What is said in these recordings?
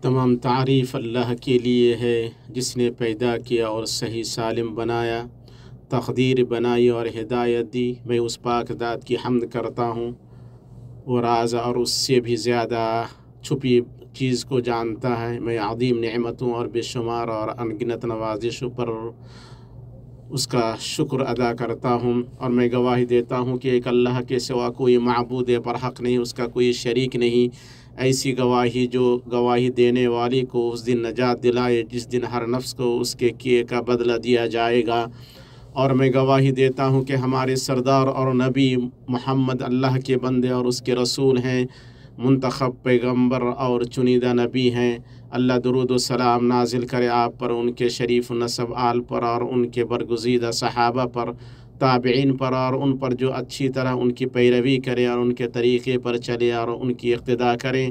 تمام تعریف اللہ کے لیے ہے جس نے پیدا کیا اور صحیح سالم بنایا، تقدیر بنائی اور ہدایت دی۔ میں اس پاک ذات کی حمد کرتا ہوں، وہ راز اور اس سے بھی زیادہ چھپی چیز کو جانتا ہے۔ میں عظیم نعمتوں اور بے شمار اور انگنت نوازشوں پر اس کا شکر ادا کرتا ہوں، اور میں گواہی دیتا ہوں کہ ایک اللہ کے سوا کوئی معبود برحق نہیں، اس کا کوئی شریک نہیں۔ ایسی گواہی جو گواہی دینے والی کو اس دن نجات دلائے جس دن ہر نفس کو اس کے کیے کا بدلہ دیا جائے گا۔ اور میں گواہی دیتا ہوں کہ ہمارے سردار اور نبی محمد اللہ کے بندے اور اس کے رسول ہیں، منتخب پیغمبر اور چنیدہ نبی ہیں۔ اللہ درود و سلام نازل کرے آپ پر، ان کے شریف نسب آل پر، اور ان کے برگزیدہ صحابہ پر، تابعین پر، اور ان پر جو اچھی طرح ان کی پیروی کرے اور ان کے طریقے پر چلے اور ان کی اقتداء کریں۔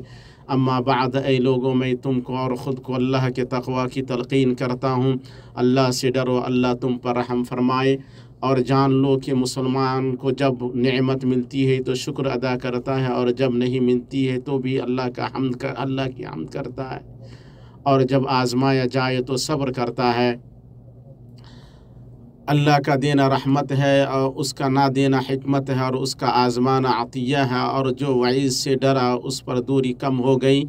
اما بعد، اے لوگوں، میں تم کو اور خود کو اللہ کے تقوی کی تلقین کرتا ہوں۔ اللہ سے ڈرو، اللہ تم پر رحم فرمائے، اور جان لو کہ مسلمان کو جب نعمت ملتی ہے تو شکر ادا کرتا ہے، اور جب نہیں ملتی ہے تو بھی اللہ کی حمد کرتا ہے، اور جب آزمایا جائے تو صبر کرتا ہے۔ اللہ کا دینا رحمت ہے اور اس کا نہ دینا حکمت ہے، اور اس کا آزمانا عطیہ ہے، اور جو وعید سے ڈرا اس پر دوری کم ہو گئی،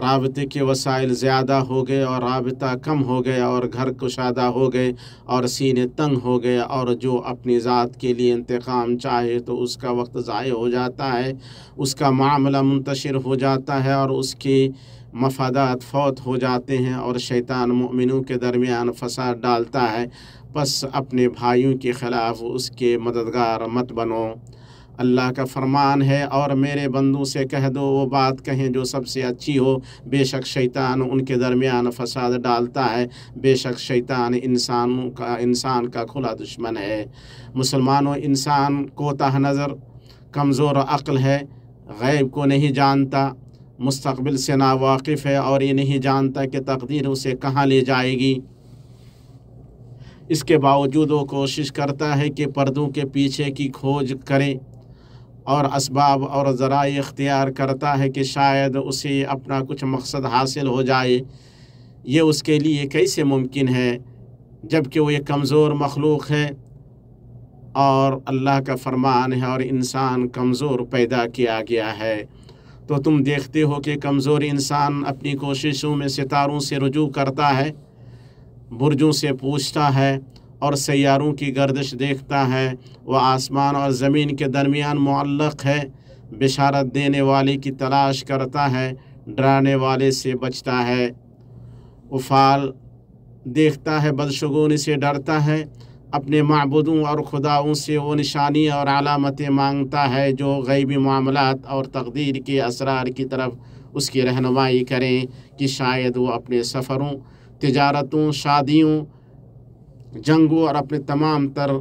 رابطے کے وسائل زیادہ ہو گئے اور رابطہ کم ہو گیا، اور گھر کشادہ ہو گئے اور سینے تنگ ہو گئے، اور جو اپنی ذات کے لیے انتقام چاہے تو اس کا وقت ضائع ہو جاتا ہے، اس کا معاملہ منتشر ہو جاتا ہے، اور اس کے مفادات فوت ہو جاتے ہیں، اور شیطان مومنوں کے درمیان فساد ڈالتا ہے۔ بس اپنے بھائیوں کے خلاف اس کے مددگار مت بنو۔ اللہ کا فرمان ہے، اور میرے بندوں سے کہہ دو وہ بات کہیں جو سب سے اچھی ہو، بے شک شیطان ان کے درمیان فساد ڈالتا ہے، بے شک شیطان انسان کا کھلا دشمن ہے۔ مسلمانوں، انسان کوتاہ نظر، کمزور عقل ہے، غیب کو نہیں جانتا، مستقبل سے ناواقف ہے، اور یہ نہیں جانتا کہ تقدیر اسے کہاں لے جائے گی۔ اس کے باوجود وہ کوشش کرتا ہے کہ پردوں کے پیچھے کی کھوج کرے اور اسباب اور ذرائع اختیار کرتا ہے کہ شاید اسے اپنا کچھ مقصد حاصل ہو جائے۔ یہ اس کے لیے کیسے ممکن ہے جب کہ وہ ایک کمزور مخلوق ہے، اور اللہ کا فرمان ہے اور انسان کمزور پیدا کیا گیا ہے۔ تو تم دیکھتے ہو کہ کمزور انسان اپنی کوششوں میں ستاروں سے رجوع کرتا ہے، برجوں سے پوچھتا ہے، اور سیاروں کی گردش دیکھتا ہے۔ وہ آسمان اور زمین کے درمیان معلق ہے، بشارت دینے والے کی تلاش کرتا ہے، ڈرانے والے سے بچتا ہے۔ وہ فال دیکھتا ہے، بدشگونی سے ڈرتا ہے، اپنے معبودوں اور خداؤں سے وہ نشانی اور علامتیں مانگتا ہے جو غیبی معاملات اور تقدیر کے اسرار کی طرف اس کی رہنمائی کریں، کہ شاید وہ اپنے سفروں، تجارتوں، شادیوں، جنگوں اور اپنے تمام تر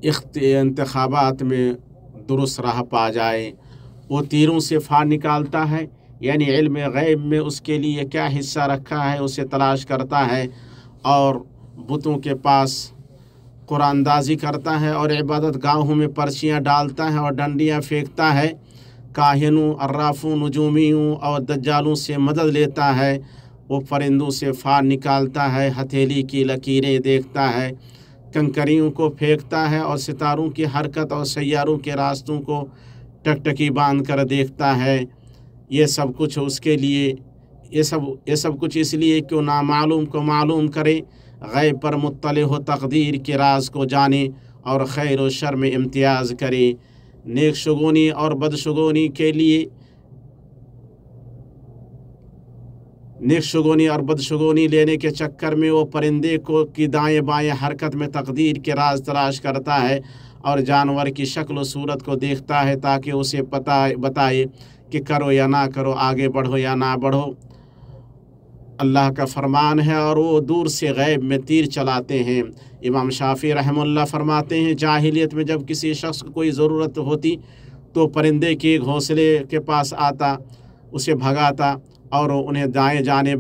انتخابات میں درست راہ پا جائے۔ وہ تیروں سے فار نکالتا ہے، یعنی علم غیب میں اس کے لیے کیا حصہ رکھا ہے اسے تلاش کرتا ہے، اور بتوں کے پاس قرآن اندازی کرتا ہے، اور عبادت گاہوں میں پرچیاں ڈالتا ہے اور ڈنڈیاں پھینکتا ہے، کاہنوں، عرافوں، نجومیوں اور دجالوں سے مدد لیتا ہے۔ وہ پرندوں سے فار نکالتا ہے، ہتھیلی کی لکیریں دیکھتا ہے، کنکریوں کو پھینکتا ہے، اور ستاروں کی حرکت اور سیاروں کے راستوں کو ٹکٹکی باندھ کر دیکھتا ہے۔ یہ سب کچھ اس کے لیے یہ سب کچھ اس لیے کہ وہ نامعلوم کو معلوم کرے، غیب پر مطلع ہو، تقدیر کے راز کو جانے، اور خیر و شر میں امتیاز کرے۔ نیک شگونی اور بدشگونی کے لیے نیک شگونی اور بدشگونی لینے کے چکر میں وہ پرندے کی دائیں بائیں حرکت میں تقدیر کے راز تلاش کرتا ہے، اور جانور کی شکل و صورت کو دیکھتا ہے تاکہ اسے بتائے کہ کرو یا نہ کرو، آگے بڑھو یا نہ بڑھو۔ اللہ کا فرمان ہے، اور وہ دور سے غیب میں تیر چلاتے ہیں۔ امام شافعی رحمہ اللہ فرماتے ہیں، جاہلیت میں جب کسی شخص کو کوئی ضرورت ہوتی تو پرندے کے گھونسلے کے پاس آتا، اسے بھگاتا، اور انہیں دائیں جانب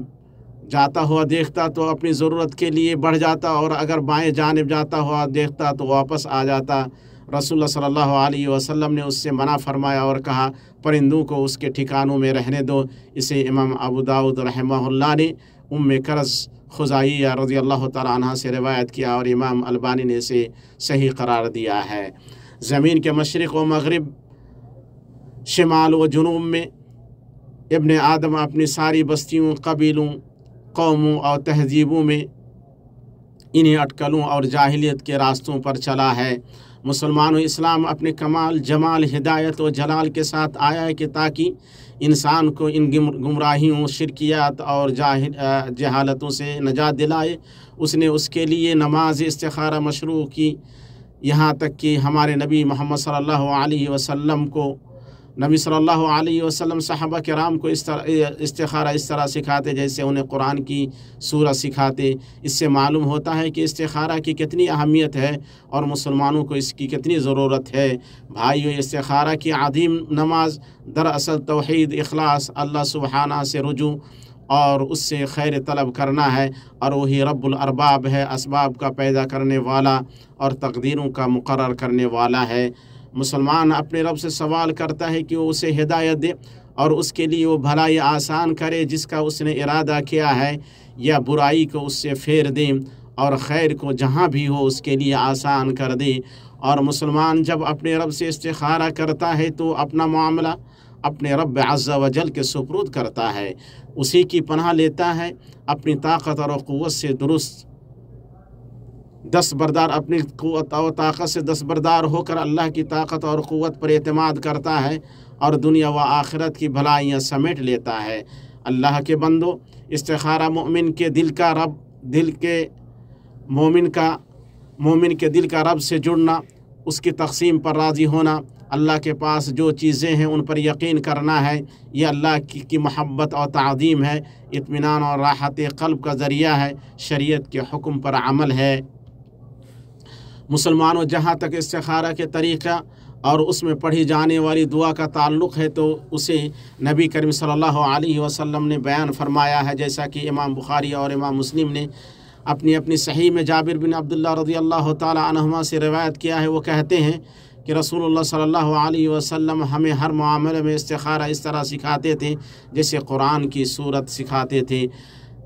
جاتا ہوا دیکھتا تو اپنی ضرورت کے لیے بڑھ جاتا، اور اگر بائیں جانب جاتا ہوا دیکھتا تو واپس آ جاتا۔ रसूलुल्लाह सल्लल्लाहु अलैहि वसल्लम ने उससे मना फरमाया और कहा परिंदों को उसके ठिकानों में रहने दो। इसे इमाम अबू दाऊद रहमहुल्लाह ने उम्मे करज़ खुज़ाइया रज़ियल्लाहु तआला अन्हा से रिवायत किया और इमाम अलबानी ने इसे सही करार दिया है। ज़मीन के मशरिक़ व मग़रिब, शिमाल व जुनूब में इब्न आदम अपनी सारी बस्तियों, कबीलों, कौमों और तहजीबों में इन्हीं अटकलों और जाहिलियत के रास्तों पर चला है। मुसलमानों, इस्लाम अपने कमाल, जमाल, हिदायत और जलाल के साथ आया है कि ताकि इंसान को इन गुमराहियों, शिरकियात और जहालतों से नजात दिलाए। उसने उसके लिए नमाज इस्तिखारा मशरू की, यहाँ तक कि हमारे नबी मोहम्मद सल्लल्लाहु अलैहि वसल्लम सहाबा किराम को इस्तिखारा इस तरह सिखाते जैसे उन्हें कुरान की सूरत सिखाते। इससे मालूम होता है कि इस्तिखारा की कितनी अहमियत है और मुसलमानों को इसकी कितनी ज़रूरत है। भाइयों, इस्तिखारा की अज़ीम नमाज दरअसल तौहीद, इखलास, अल्लाह सुब्हाना से रुजू और उससे खैर तलब करना है, और वही रब्बुल अरबाब है, असबाब का पैदा करने वाला और तकदीरों का मुकर्रर करने वाला है। मुसलमान अपने रब से सवाल करता है कि वो उसे हिदायत दे और उसके लिए वो भलाई आसान करे जिसका उसने इरादा किया है, या बुराई को उससे फेर दे और खैर को जहाँ भी हो उसके लिए आसान कर दे। और मुसलमान जब अपने रब से इस्तिखारा करता है तो अपना मामला अपने रब अज़्ज़ा व जल के सुपुर्द करता है, उसी की पनाह लेता है, अपनी ताकत और क़ुव्वत से दुरुस्त दस्तबरदार, अपनी क़ुव्वत और ताकत से दस्तबरदार होकर अल्लाह की ताकत और क़ुव्वत पर एतमाद करता है और दुनिया व आखिरत की भलाइयाँ समेट लेता है। अल्लाह के बंदो, इस्तिखारा मोमिन के दिल का रब से जुड़ना, उसकी तक़सीम पर राज़ी होना, अल्लाह के पास जो चीज़ें हैं उन पर यकीन करना है। ये अल्लाह की मोहब्बत और ताज़ीम है, इत्मीनान और राहत क़ल्ब का ज़रिया है, शरीयत के हुक्म पर अमल है। मुसलमानों, जहाँ तक इस्तिखारा के तरीक़ा और उसमें पढ़ी जाने वाली दुआ का ताल्लुक़ है तो उसे नबी करीम सल्लल्लाहु अलैहि वसल्लम ने बयान फरमाया है, जैसा कि इमाम बुखारी और इमाम मुस्लिम ने अपनी सही में जाबिर बिन अब्दुल्लाह रज़ियल्लाहु ताला अन्हुमा से रिवायत किया है। वो कहते हैं कि रसूलुल्लाह सल्लल्लाहु अलैहि वसल्लम हमें हर मामले में इस्तिखारा इस तरह सिखाते थे जैसे कुरान की सूरत सिखाते थे।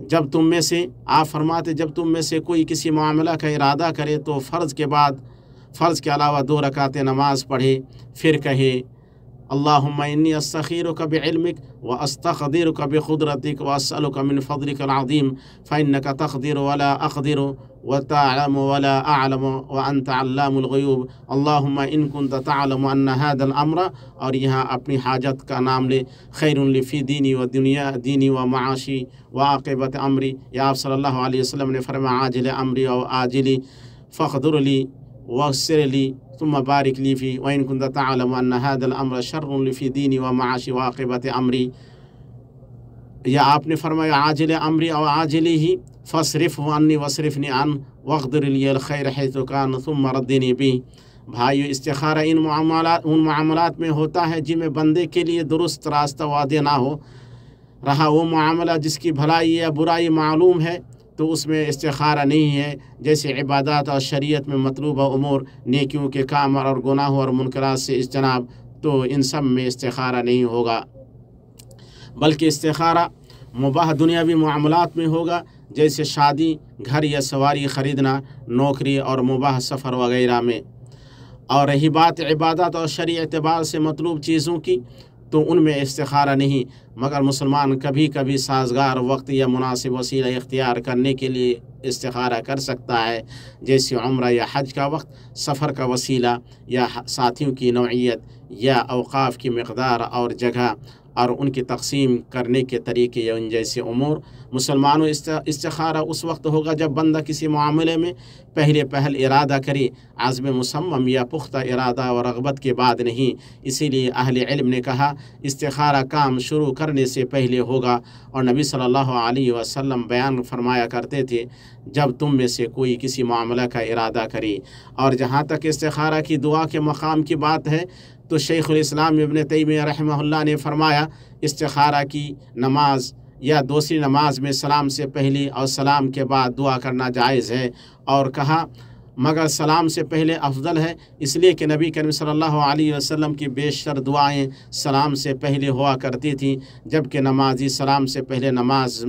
जब तुम में से कोई किसी मामला का इरादा करे तो फ़र्ज़ के अलावा 2 रकात नमाज पढ़े, फिर कहे अल्लाहुम्मा इन्नी अस्तखीरुका बिइल्मिक व अस्तक़दिरुका बिक़ुदरतिक व अस्अलुका मिन फ़ज़लिकल अज़ीम फ़इन्नका तक़दिरु वला अक़दिरु व तअलमु वला अअलमु व अंत अल्लामुल ग़ुयूब अल्लाहुम्मा इन कुन्त तअलमु अन्ना हाज़ल अम्र, और यहाँ अपनी हाजत का नाम ले, खैरुन ली फ़ी दीनी व दुनिया, दीनी व माशी व आक़िबत अमरी। या आप सल्लल्लाहु अलैहि वसल्लम ने फरमाया आजिल अमरी व आजिली फ़क़दुर ली वस्सिर ली तुम्मा बारिक ली फ़ी व इन कुन्त तअलमु अन्ना हाज़ल अम्र शर्रुन ली फ़ी दीनी व माशी व आक़िबत अमरी। या आपने फरमाया आजिल अमरी और आजिली ही फ़सरिफ़ अन्नी वसरिफ़नी अन वक़्दिर लियल खैर हैथु कान सुम्मा रद्दिनी बी। भाइयों, इस्तिखारा उन मामलात में होता है जिनमें बंदे के लिए दुरुस्त रास्ता वादे ना हो रहा। वो मामला जिसकी भलाई या बुराई मालूम है तो उसमें इस्तिखारा नहीं है, जैसे इबादत और शरीयत में मतलूबा उमूर, नेकियों के काम और गुनाहों और मुनकरात से इज्तनाब, तो इन सब में इस्तिखारा नहीं होगा, बल्कि इस्तिखारा मुबाह दुनियावी मामलात में होगा, जैसे शादी, घर या सवारी ख़रीदना, नौकरी और मुबाह सफ़र वगैरह में। और रही बात इबादत और शरई एतबार से मतलूब चीज़ों की, तो उनमें इस्तिखारा नहीं, मगर मुसलमान कभी कभी साजगार वक्त या मुनासिब वसीला इख्तियार करने के लिए इस्तिखारा कर सकता है, जैसे उम्रा या हज का वक्त, सफ़र का वसीला या साथियों की नौइयत या अवकाफ़ की मकदार और जगह और उनकी तक़सीम करने के तरीके या उन जैसे उमूर। मुसलमानों, इस्तिखारा उस वक्त होगा जब बंदा किसी मामले में पहल इरादा करे, आज़्म मुसम्मम या पुख्ता इरादा और रग़बत के बाद नहीं। इसीलिए अहले इल्म ने कहा इस्तिखारा काम शुरू करने से पहले होगा, और नबी सल्लल्लाहु अलैहि वसल्लम बयान फरमाया करते थे जब तुम में से कोई किसी मामला का इरादा करे। और जहाँ तक इस्तिखारा की दुआ के मकाम की बात है तो शेखुल इस्लाम इब्न तैमिय्या रहमहुल्लाह ने फरमाया इस्तिखारा की नमाज या दूसरी नमाज में सलाम से पहले और सलाम के बाद दुआ करना जायज़ है, और कहा मगर सलाम से पहले अफजल है, इसलिए कि नबी करीम सल्लल्लाहु अलैहि वसल्लम की बेशतर दुआएं सलाम से पहले हुआ करती थी, जबकि नमाजी सलाम से पहले नमाज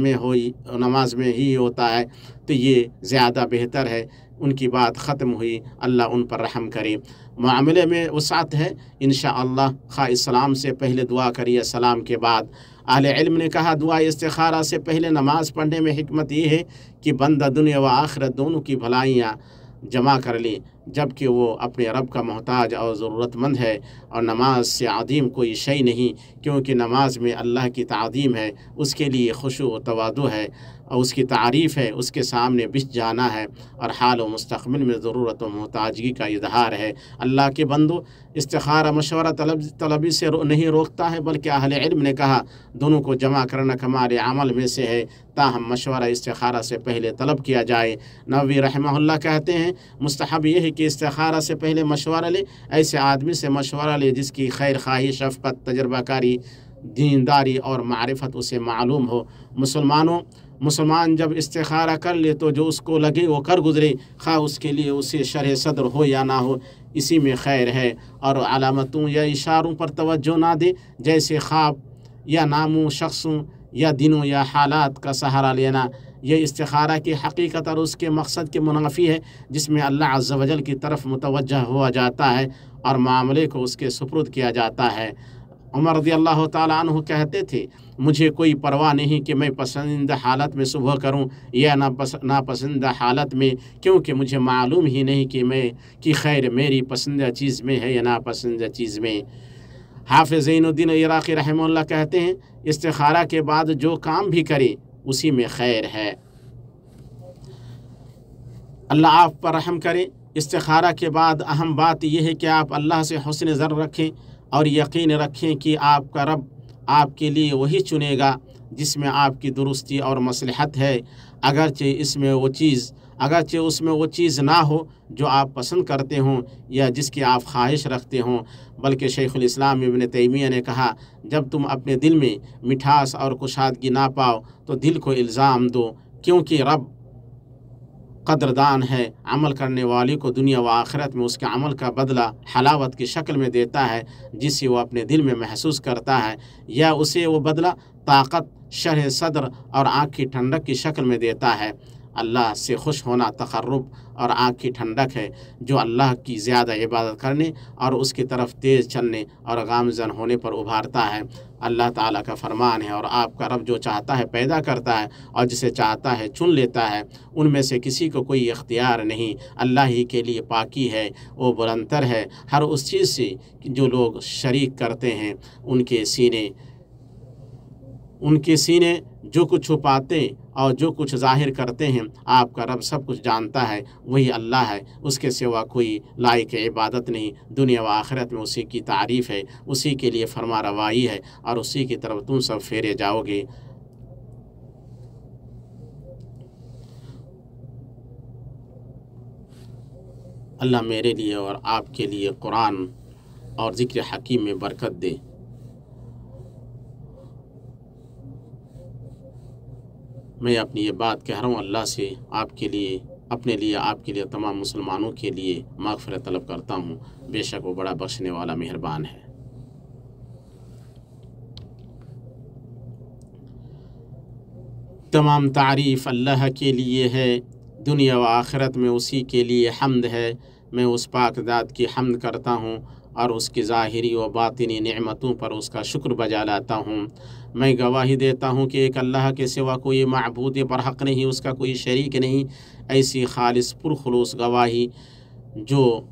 में ही होता है, तो ये ज़्यादा बेहतर है। उनकी बात ख़त्म हुई, अल्लाह उन पर रहम करे। मामले में वसात है, इंशाअल्लाह खा इस्लाम से पहले दुआ करिए, सलाम के बाद। अहले इल्म ने कहा दुआ इस्तिखारा से पहले नमाज़ पढ़ने में हिकमत ये है कि बंदा दुनिया व आखिरत दोनों की भलाइयाँ जमा कर ले, जबकि वो अपने रब का मोहताज और ज़रूरतमंद है, और नमाज से अदीम कोई शय नहीं, क्योंकि नमाज में अल्लाह की ताज़ीम है, उसके लिए खुशू व तवादु है, और उसकी तारीफ़ है, उसके सामने बिछ जाना है, और हाल व मुस्तक़बिल में ज़रूरत व मोहताजगी का इजहार है। अल्लाह के बंदो, इस्तिखारा मशवरा तलबी से नहीं रोकता है, बल्कि अहले इल्म ने कहा दोनों को जमा करना कमाल अमल में से है, ताहम मशवरा इस्तिखारा से पहले तलब किया जाए। नबवी रहमहुल्लाह कहते हैं मुस्तहब यह है कि इस्तिखारा से पहले मशवरा ले, ऐसे आदमी से मशवरा ले जिसकी खैर खाही, शफ़क़त, तजर्बाकारी, दीनदारी और मारिफत उसे मालूम हो। मुसलमान जब इस्तिखारा कर ले तो जो उसको लगे वो कर गुजरे, खा उसके लिए उसे शरह सद्र हो या ना हो, इसी में खैर है। और अलामतों या इशारों पर तवज्जो ना दे, जैसे ख्वाब या नामों, शख्सों या दिनों या हालात का सहारा लेना। यह इस्तिखारा की हकीकत और उसके मकसद के मुनाफी है, जिसमें अल्लाह अज़्ज़ व जल की तरफ मुतवज्जह हुआ जाता है और मामले को उसके सुपुर्द किया जाता है। उमर रज़ियल्लाहु ताला अन्हु कहते थे, मुझे कोई परवाह नहीं कि मैं पसंदीदा हालत में सुबह करूं या नापसंदीदा हालत में, क्योंकि मुझे मालूम ही नहीं कि खैर मेरी पसंदीदा चीज़ में है या नापसंदीदा चीज़ में। हाफ़िज़ ज़ैनुद्दीन इराक़ी रहमहुल्लाह कहते हैं, इस्तिखारा के बाद जो काम भी करे उसी में खैर है। अल्लाह आप पर रहम करे। इस्तिखारा के बाद अहम बात यह है कि आप अल्लाह से हुस्न ज़न रखें और यकीन रखें कि आपका रब आपके लिए वही चुनेगा जिसमें आपकी दुरुस्ती और मसलहत है, अगरचे उसमें वो चीज़ ना हो जो आप पसंद करते हों या जिसकी आप ख्वाहिश रखते हों। बल्कि शेखुल इस्लाम इब्न तैमिया ने कहा, जब तुम अपने दिल में मिठास और कुशादगी ना पाओ तो दिल को इल्ज़ाम दो, क्योंकि रब कदरदान है, अमल करने वाले को दुनिया व आखिरत में उसके अमल का बदला हलावत की शक्ल में देता है, जिसे वो अपने दिल में महसूस करता है, या उसे वो बदला ताकत, शरह सद्र और आँख की ठंडक की शक्ल में देता है। अल्लाह से खुश होना तक़र्रुब और आँख की ठंडक है, जो अल्लाह की ज़्यादा इबादत करने और उसकी तरफ तेज़ चलने और गामज़न होने पर उभारता है। अल्लाह ताला का फरमान है, और आपका रब जो चाहता है पैदा करता है और जिसे चाहता है चुन लेता है, उनमें से किसी को कोई इख्तियार नहीं। अल्लाह ही के लिए पाकी है, वो बुलंदतर है हर उस चीज़ से जो लोग शरीक करते हैं। उनके सीने जो कुछ छुपाते और जो कुछ जाहिर करते हैं, आपका रब सब कुछ जानता है। वही अल्लाह है, उसके सिवा कोई लायक इबादत नहीं। दुनिया व आखिरत में उसी की तारीफ़ है, उसी के लिए फरमा रवाई है, और उसी की तरफ तुम सब फेरे जाओगे। अल्लाह मेरे लिए और आपके लिए कुरान और ज़िक्र हकीम में बरकत दे। मैं अपनी ये बात कह रहा हूँ अल्लाह से आपके लिए, अपने लिए, आपके लिए, तमाम मुसलमानों के लिए माग़फ़िरत तलब करता हूँ। बेशक वो बड़ा बख्शने वाला मेहरबान है। तमाम तारीफ़ अल्लाह के लिए है, दुनिया व आखिरत में उसी के लिए हम्द है। मैं उस पाक ज़ात की हम्द करता हूँ और उसकी ज़ाहिरी व बातिनी नेमतों पर उसका शुक्र बजा लाता हूँ। मैं गवाही देता हूँ कि एक अल्लाह के सिवा कोई माबूद बरहक़ नहीं, उसका कोई शरीक नहीं। ऐसी खालिस पुरखुलूस गवाही जो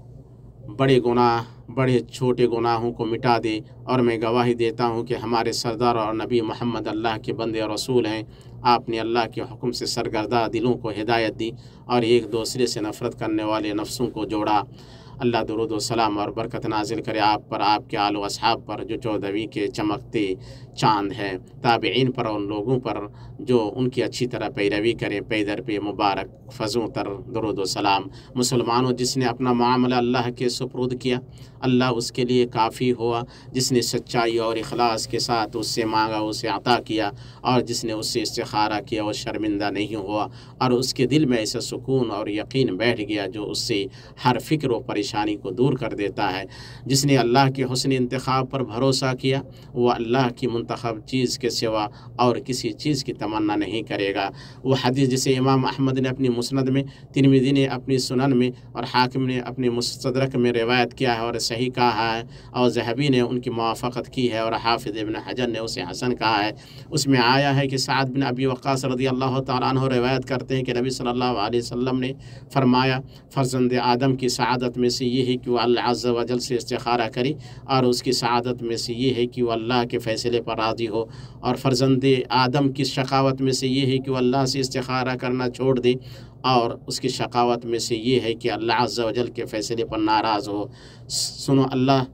बड़े गुनाह, बड़े छोटे गुनाहों को मिटा दे। और मैं गवाही देता हूँ कि हमारे सरदार और नबी मोहम्मद अल्लाह के बंदे और रसूल हैं। आपने अल्लाह के हुक्म से सरगर्दा दिलों को हिदायत दी और एक दूसरे से नफ़रत करने वाले नफ्सों को जोड़ा। अल्लाह दुरूद व सलाम और बरकत नाजिल करे आप पर, आपके आल व अस्हाब पर, जो 14वीं के चमकते चांद है। ताबीन पर उन लोगों पर जो उनकी अच्छी तरह पैरवी करें, पैदर पे मुबारक फजों तर दरूद व सलाम। मुसलमानों, जिसने अपना मामला अल्लाह के सुपुर्द किया, अल्लाह उसके लिए काफ़ी हुआ। जिसने सच्चाई और इखलास के साथ उससे मांगा, उसे अता किया, और जिसने उससे इस्तिखारा किया वो शर्मिंदा नहीं हुआ, और उसके दिल में ऐसा सुकून और यकीन बैठ गया जो उससे हर फ़िक्र व परेशानी को दूर कर देता है। जिसने अल्लाह के हुस्न इंतखाब पर भरोसा किया, वो अल्लाह की मुंतखब चीज़ के सिवा और किसी चीज़ की तमन्ना नहीं करेगा। वो हदीस जिसे इमाम अहमद ने अपनी मुस्नद में, तिरमिज़ी ने अपनी सुनन में और हाकिम ने अपने मुस्तदरक में रिवायत किया है और सही कहा है, और ज़हबी ने उनकी मुवाफ़क़त की है और हाफिज़ इब्न हजर ने उसे हसन कहा है। उसमें आया है कि साद बिन अबी वक़्क़ास रज़ियल्लाहु तआला अन्हु रिवायत करते हैं कि नबी सल्लल्लाहु अलैहि वसल्लम ने फरमाया, फ़र्ज़ंद आदम की सआदत में से ये है कि वह अल्लाह अज़्ज़ व जल से इस्तिखारा करे, और उसकी सआदत में से ये है कि वह अल्लाह के फ़ैसले पर राज़ी हो, और फ़र्ज़ंद आदम की शकावत में से ये है कि वह अल्लाह से इस्तिखारा करना छोड़ दे, और उसकी शकावत में से ये है कि अल्लाह अज़्ज़ व जल के फ़ैसले पर नाराज़ हो। सुनो, अल्लाह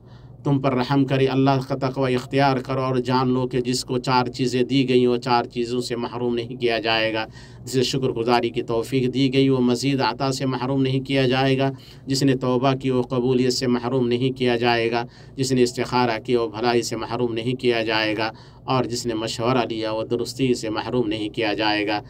तुम पर रहम करे, अल्लाह का तक़वा इख्तियार करो और जान लो कि जिसको 4 चीज़ें दी गई वो 4 चीज़ों से महरूम नहीं किया जाएगा। जिसे शुक्रगुजारी की तौफ़ीक दी गई वो मज़ीद अता से महरूम नहीं किया जाएगा। जिसने तौबा की वो कबूलियत से महरूम नहीं किया जाएगा। जिसने इस्तिखारा की वो भलाई से महरूम नहीं किया जाएगा, और जिसने मशवरा लिया वो दुरुस्ती से महरूम नहीं किया जाएगा।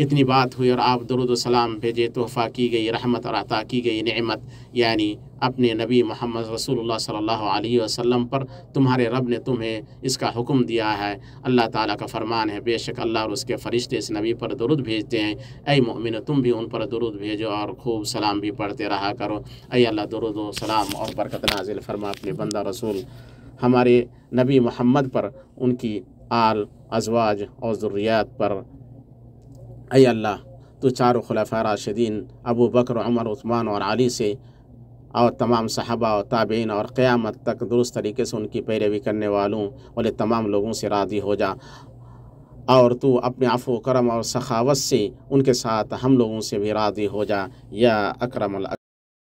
इतनी बात हुई और आप दरूद व सलाम भेजे, तोहफ़ा की गई रहमत और अता की गई नेमत, यानी अपने नबी मोहम्मद रसूलुल्लाह सल्लल्लाहु अलैहि वसल्लम पर तुम्हारे रब ने तुम्हें इसका हुक्म दिया है। अल्लाह ताला का फरमान है, बेशक अल्लाह और उसके फ़रिश्ते इस नबी पर दरूद भेजते हैं। ऐ मोमिन, तुम भी उन पर दरूद भेजो और खूब सलाम भी पढ़ते रहा करो। ऐ अल्लाह, दरूद व सलाम और बरकत नाजिल फरमा अपने बंदा रसूल हमारे नबी मोहम्मद पर, उनकी आल अज़वाज और ज़ुर्रियात पर। ऐ अल्लाह, तो चारों खुलफ़ा राशिदीन अबू बकर, उमर, उस्मान और अली से और तमाम सहाबा और ताबईन और क़यामत तक दुरुस्त तरीके से उनकी पैरवी करने वालों वाले तमाम लोगों से राज़ी हो जा, और तू अपने अफ़्व करम और सखावत से उनके साथ हम लोगों से भी राज़ी हो जा, या अकरम।